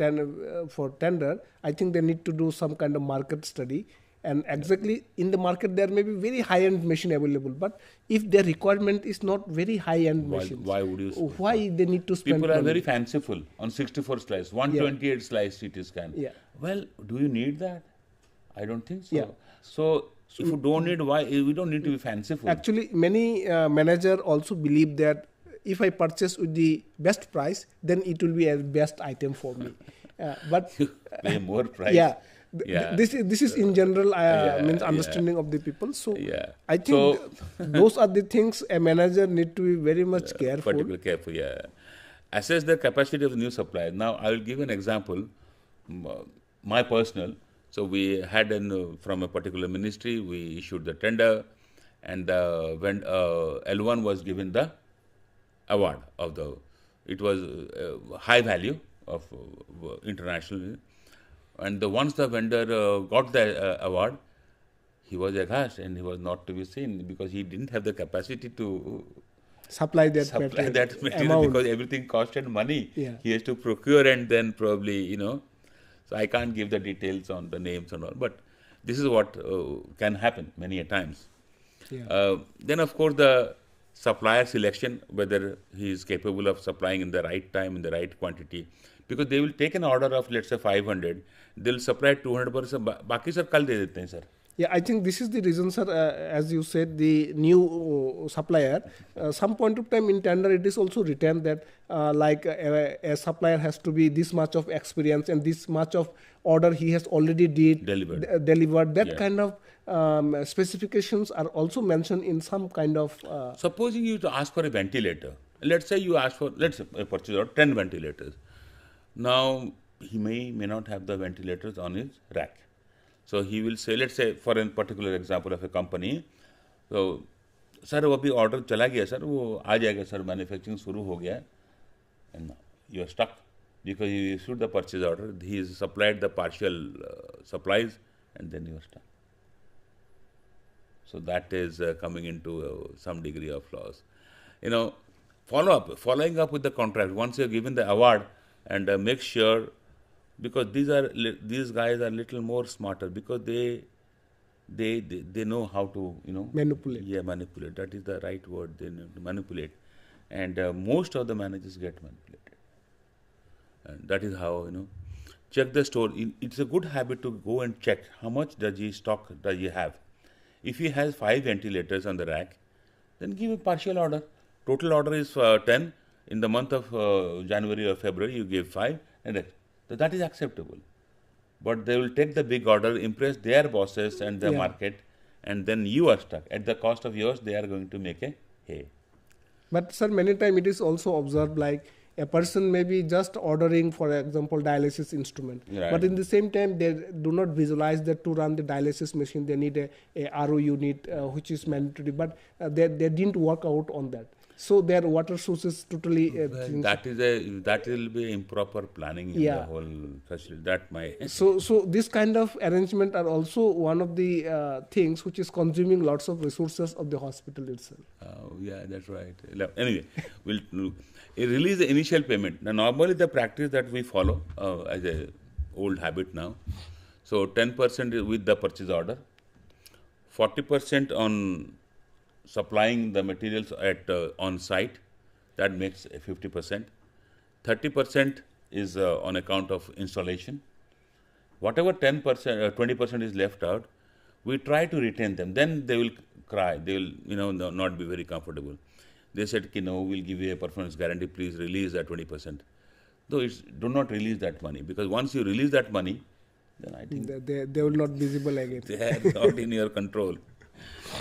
tender, I think they need to do some kind of market study. And exactly in the market, there may be very high-end machine available, but if their requirement is not very high-end machines, why would you? Why they need to spend? People are money? Very fanciful on 64 slice, 128 slice CT scan. Yeah. Well, do you need that? I don't think so. Yeah. So if you don't need, why we don't need to be fanciful? Actually, many manager also believe that if I purchase with the best price, then it will be a best item for me. But pay more price. Yeah. This is in general means understanding of the people. So I think those are the things a manager need to be very much careful. Particularly careful, yeah. Assess the capacity of the new supplier. Now I will give an example. My personal. So we had from a particular ministry, we issued the tender, and when L1 was given the award of it was high value of international. And once the vendor got the award, he was aghast and he was not to be seen because he didn't have the capacity to supply that material because everything costed money. Yeah. He has to procure and then probably, So I can't give the details on the names and all, but this is what can happen many a times. Yeah. Then of course the supplier selection, whether he is capable of supplying in the right time, in the right quantity. Because they will take an order of, let's say, 500, they'll supply 200%, बाकी sir कल दे देते हैं sir. Yeah, I think this is the reason, sir, as you said, the new supplier, some point of time in tender, it is also written that a supplier has to be this much of experience and this much of order he has already delivered. That kind of specifications are also mentioned in some kind of... Supposing you to ask for a ventilator. Let's say you ask for, purchase 10 ventilators. Now, he may not have the ventilators on his rack. So he will say, let's say for a particular example of a company, so sir वो अभी order चला गया sir, वो आ जाएगा sir, manufacturing शुरू हो गया है, and you are stuck because you issued the purchase order, he is supplied the partial supplies, and then you are stuck. So that is coming into some degree of loss. You know, following up with the contract once you have given the award, and make sure, because these guys are little more smarter, because they know how to, you know, Manipulate. Yeah, manipulate. That is the right word. They know to manipulate, and most of the managers get manipulated, and that is how, you know, check the store. It's a good habit to go and check how much does he stock does he have. If he has 5 ventilators on the rack, then give a partial order. Total order is 10. In the month of January or February, you give 5, and that is acceptable. But they will take the big order, impress their bosses and the market, and then you are stuck. At the cost of yours, they are going to make a hay. But sir, many times it is also observed like a person may be just ordering, for example, dialysis instrument. Right. But in the same time, they do not visualize that to run the dialysis machine, they need a RO unit, which is mandatory. But they didn't work out on that. So their water sources totally. That will be improper planning in the whole facility. That my so this kind of arrangement are also one of the things which is consuming lots of resources of the hospital itself. Yeah, that's right. Anyway, we'll release the initial payment. Now, normally the practice that we follow as a old habit now. So 10% is with the purchase order, 40% on supplying the materials at on site, that makes 50%. 30% is on account of installation. Whatever 10%, 20% is left out, we try to retain them. Then they will cry. They will, you know, not be very comfortable. They said, no, we'll give you a performance guarantee. Please release that 20%. Though do not release that money, because once you release that money, then I think they will not visible again. They are not in your control.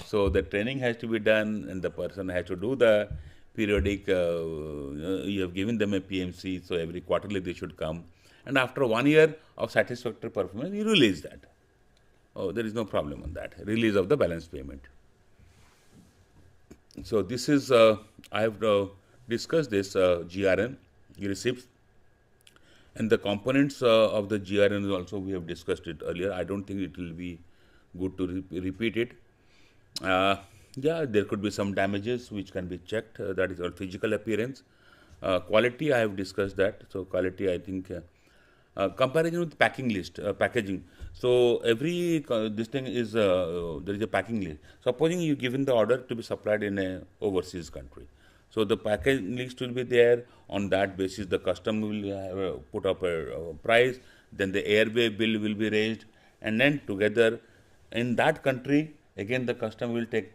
So the training has to be done, and the person has to do the periodic. You have given them a PMC, so every quarterly they should come. And after 1 year of satisfactory performance, you release that. Oh, there is no problem on that. Release of the balance payment. So this is, I have discussed this GRN, receipts, and the components of the GRN also we have discussed it earlier. I don't think it will be good to repeat it. Yeah, there could be some damages which can be checked. That is all physical appearance. Quality, I have discussed that. So quality, I think, comparison with packing list, packaging. So every this thing is there is a packing list. Supposing you given the order to be supplied in a overseas country, so the packaging list will be there. On that basis, the customer will put up a price. Then the airway bill will be raised, and then together in that country, again the customer will take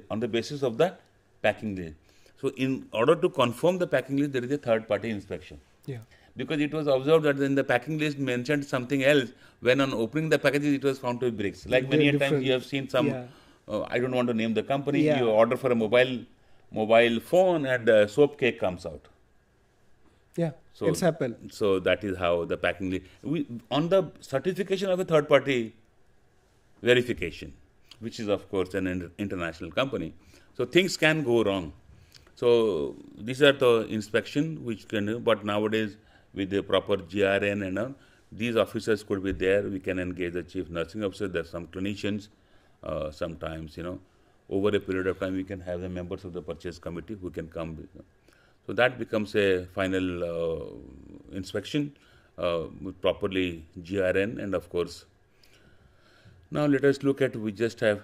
on the basis of the packing list. So in order to confirm the packing list, there is a third-party inspection. Yeah. Because it was observed that in the packing list mentioned something else, when on opening the packages it was found to be bricks. Like many times you have seen some, I don't want to name the company, you order for a mobile phone and soap cake comes out. Yeah, so it's happened. So that is how the packing list, on the certification of a third-party verification, which is of course an international company. So things can go wrong. So these are the inspection which can do, but nowadays with the proper GRN and all, these officers could be there. We can engage the chief nursing officer. There are some clinicians. Sometimes, you know, over a period of time, we can have the members of the purchase committee who can come. So that becomes a final inspection with properly GRN, and of course. Now let us look at. We just have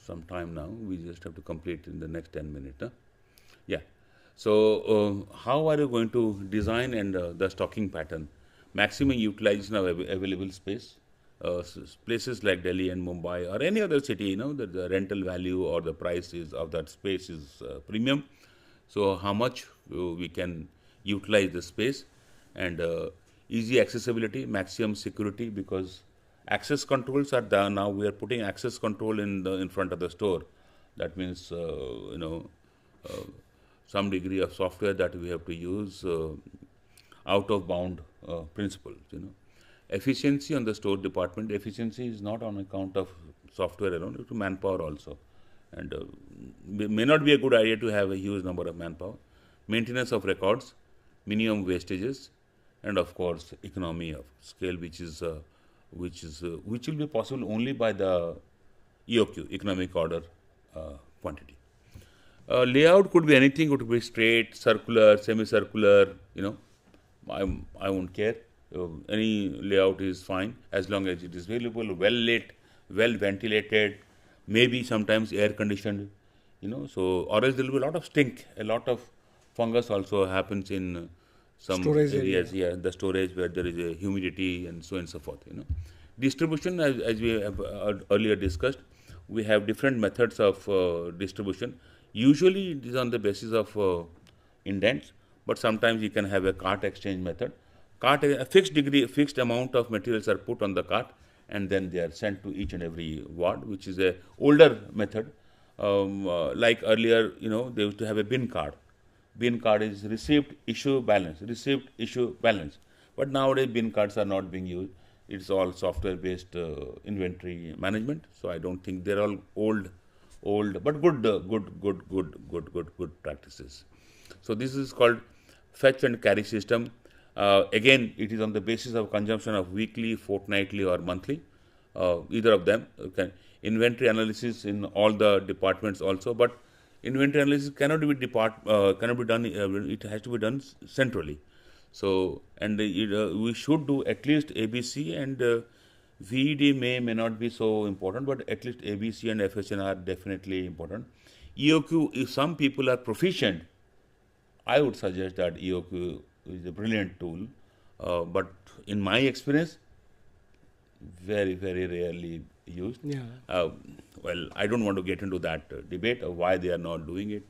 some time now. We just have to complete in the next 10 minutes. Huh? Yeah. So how are you going to design and the stocking pattern? Maximum utilization of available space. Places like Delhi and Mumbai or any other city, you know, the rental value or the price of that space is premium. So how much we can utilize the space, and easy accessibility, maximum security, because access controls are there. Now we are putting access control in front of the store. That means you know, some degree of software that we have to use, out of bound principles, you know. efficiency on the store department. Efficiency is not on account of software alone, it's manpower also. And may not be a good idea to have a huge number of manpower. Maintenance of records, minimum wastages, and of course economy of scale, which will be possible only by the EOQ, economic order quantity. Layout could be anything. It could be straight, circular, semicircular. I won't care. Any layout is fine as long as it is available, well lit, well ventilated, maybe sometimes air conditioned. So or else there will be a lot of stink, a lot of fungus also happens in some Storage areas. Yeah, the storage where there is a humidity and so on and so forth. Distribution, as we have earlier discussed, we have different methods of distribution. Usually it is on the basis of indents, but sometimes you can have a cart exchange method. A fixed amount of materials are put on the cart, and then they are sent to each and every ward, which is a older method. Like earlier, they used to have a bin card. Bin card is received, issue, balance, received, issue, balance. But nowadays bin cards are not being used. It's all software-based inventory management. So I don't think they're all old, but good practices. So this is called fetch and carry system. Again, it is on the basis of consumption of weekly, fortnightly, or monthly. Either of them. Inventory analysis in all the departments also, but inventory analysis cannot be done. It has to be done centrally. So, and we should do at least ABC, and VED may not be so important, but at least ABC and FSN are definitely important. EOQ, if some people are proficient, I would suggest that EOQ is a brilliant tool, but in my experience, very, very rarely used. Yeah. Well, I don't want to get into that debate of why they are not doing it.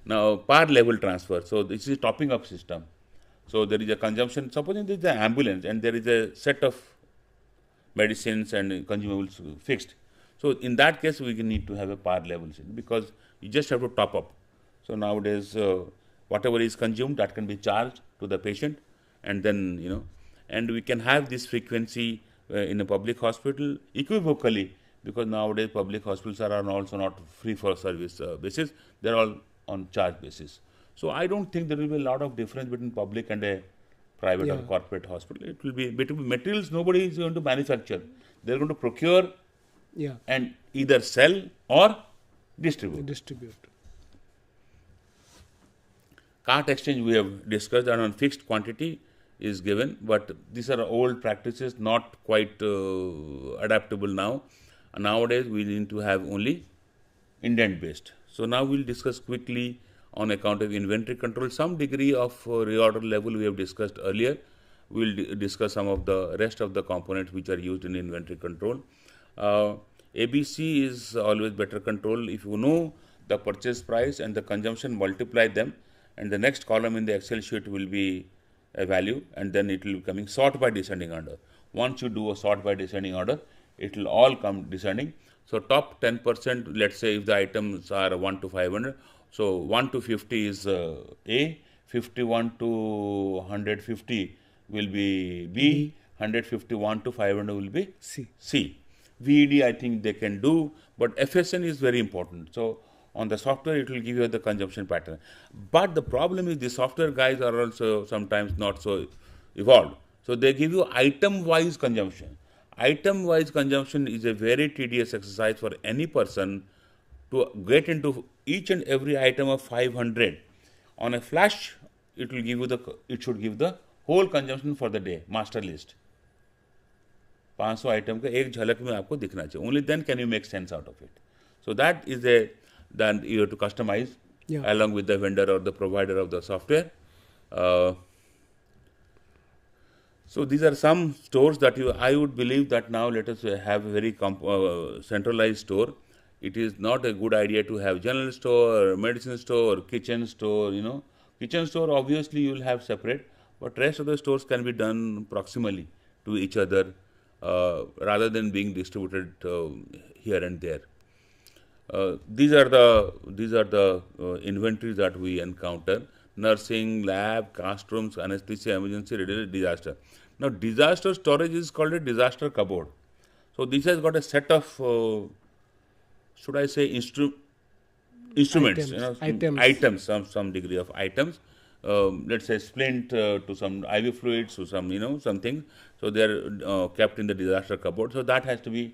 Now, par level transfer. So this is a topping up system. So there is a consumption. Supposing there is an ambulance and there is a set of medicines and consumables fixed. So in that case, we need to have a par level system, because you just have to top up. So nowadays, whatever is consumed, that can be charged to the patient, and then and we can have this frequency in a public hospital equivocally, because nowadays public hospitals are also not free for service basis; they are all on charge basis. So I don't think there will be a lot of difference between public and a private or corporate hospital. It will be materials nobody is going to manufacture; they are going to procure and either sell or distribute. Cart exchange we have discussed, and on fixed quantity is given, but these are old practices, not quite adaptable now. Nowadays we need to have only indent based. So now we'll discuss quickly on account of inventory control. Some degree of reorder level we have discussed earlier. We'll discuss some of the rest of the components which are used in inventory control. ABC is always better control. If you know the purchase price and the consumption, multiply them, and the next column in the Excel sheet will be a value, and then it will be coming sort by descending order. Once you do a sort by descending order, it will all come descending. So top 10%, let's say if the items are 1 to 500, so 1 to 50 is A, 51 to 150 will be B, 151 to 500 will be C. VED I think they can do, but FSN is very important. So on the software, it will give you the consumption pattern. But the problem is the software guys are also sometimes not so evolved. So they give you item-wise consumption. Item-wise consumption is a very tedious exercise for any person to get into each and every item of 500. On a flash, it will give you it should give the whole consumption for the day, master list. 500 item का एक झलक में आपको दिखना चाहिए. Only then can you make sense out of it. So that is then you have to customize along with the vendor or the provider of the software. So these are some stores that I would believe that now let us have a very centralized store. It is not a good idea to have general store, medicine store, kitchen store. Kitchen store obviously you will have separate, but rest of the stores can be done proximally to each other rather than being distributed here and there. These are the inventories that we encounter: nursing, lab, cast rooms, anesthesia, emergency, radiology, disaster. Now, disaster storage is called a disaster cupboard. So, this has got a set of, should I say, instruments, items, some degree of items. Let's say splint to some IV fluids to some, something. So, they are kept in the disaster cupboard. So, that has to be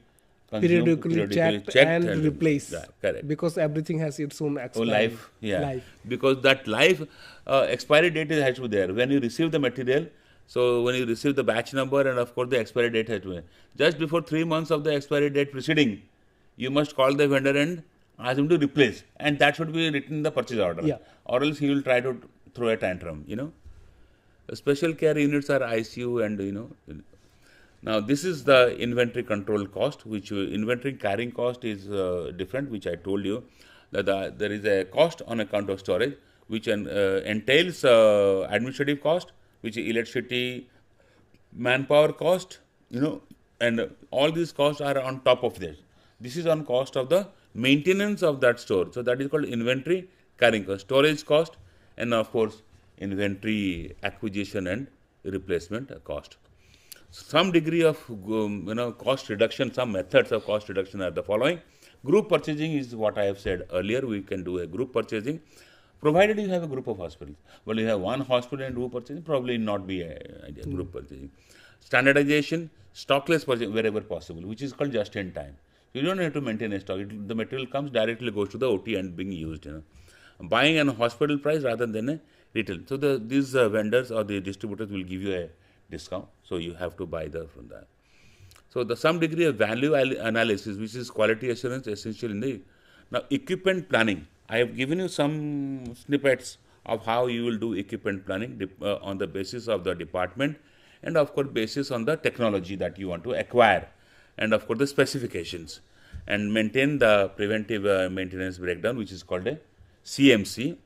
periodically checked and replaced. Correct. Because everything has its own expiry. Life. Because that life expiry date has to be there. When you receive the material, so when you receive the batch number and of course the expiry date has to be. Just before 3 months of the expiry date preceding, you must call the vendor and ask him to replace. And that should be written in the purchase order. Or else he will try to throw a tantrum, Special care units are ICU and, Now, this is the inventory control cost, which inventory carrying cost is different, which I told you that there is a cost on account of storage, which entails administrative cost, which is electricity, manpower cost, and all these costs are on top of this. This is on cost of the maintenance of that store. So, that is called inventory carrying cost, storage cost, and of course, inventory acquisition and replacement cost. Some degree of cost reduction, some methods of cost reduction are the following. Group purchasing is what I have said earlier. We can do a group purchasing, provided you have a group of hospitals. Well, you have one hospital and group purchasing, probably not be a group purchasing. Standardization, stockless purchasing wherever possible, which is called just in time. You don't have to maintain a stock. The material comes directly, goes to the OT and being used. Buying an hospital price rather than a retail. So these vendors or the distributors will give you a discount. So you have to buy from that. So some degree of value analysis, which is quality assurance, essential in the now equipment planning. I have given you some snippets of how you will do equipment planning on the basis of the department and of course basis on the technology that you want to acquire and of course the specifications and maintain the preventive maintenance breakdown, which is called a CMC,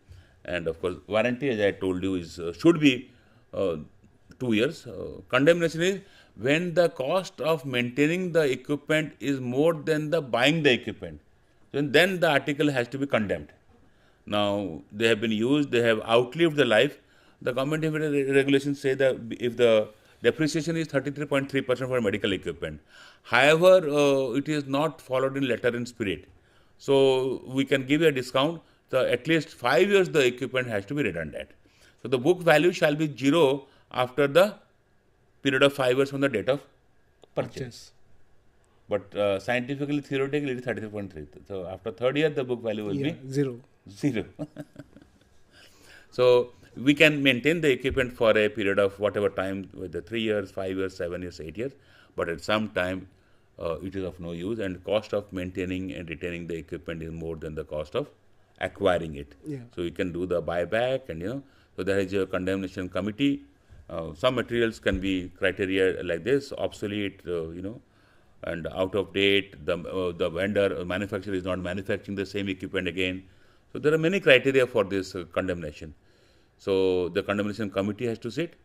and of course warranty, as I told you, is should be 2 years. Condemnation is when the cost of maintaining the equipment is more than the buying the equipment, then the article has to be condemned. Now, they have been used, they have outlived the life. The government regulations say that if the depreciation is 33.3% for medical equipment. However, it is not followed in letter and spirit. So, we can give a discount. So, at least 5 years the equipment has to be redundant. So, the book value shall be 0 after the period of 5 years from the date of purchase. But scientifically, theoretically, it is 33.3. So, after 3rd year, the book value will be 0. So, we can maintain the equipment for a period of whatever time, whether 3 years, 5 years, 7 years, 8 years. But at some time, it is of no use, and cost of maintaining and retaining the equipment is more than the cost of acquiring it. So, you can do the buyback, and so there is a condemnation committee. Some materials can be criteria like this: obsolete, and out of date. The vendor manufacturer is not manufacturing the same equipment again. So there are many criteria for this condemnation. So the condemnation committee has to sit,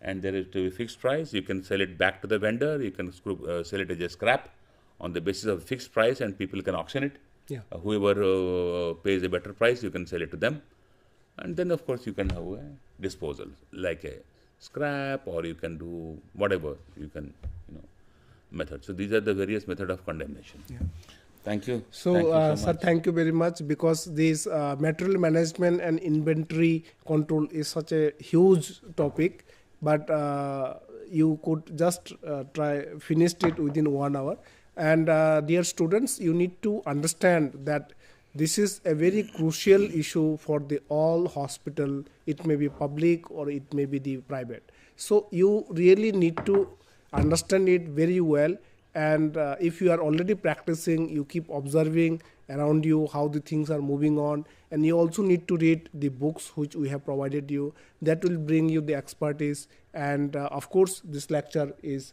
and there is to be fixed price. You can sell it back to the vendor. You can sell it as a scrap on the basis of fixed price, and people can auction it. Whoever pays a better price, you can sell it to them, and then of course you can have a disposal like a scrap, or you can do whatever you can, method. So these are the various method of condemnation. Thank you. So, thank you sir, thank you very much, because this material management and inventory control is such a huge topic, but you could just finished it within 1 hour. And dear students, you need to understand that this is a very crucial issue for the all hospital. It may be public or it may be the private. So you really need to understand it very well. And if you are already practicing, you keep observing around you how the things are moving on. And you also need to read the books which we have provided you. That will bring you the expertise. And of course, this lecture is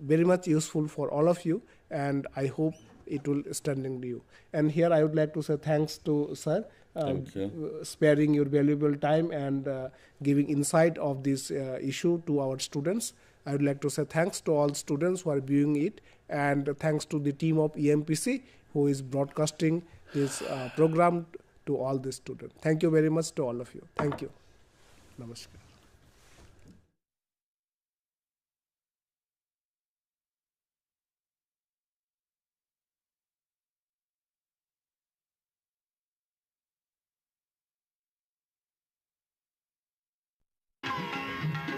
very much useful for all of you. And I hope it will stand to you. And here I would like to say thanks to sir, sparing your valuable time and giving insight of this issue to our students. I would like to say thanks to all students who are viewing it, and thanks to the team of EMPC who is broadcasting this program to all the students. Thank you very much to all of you. Thank you. Namaskar.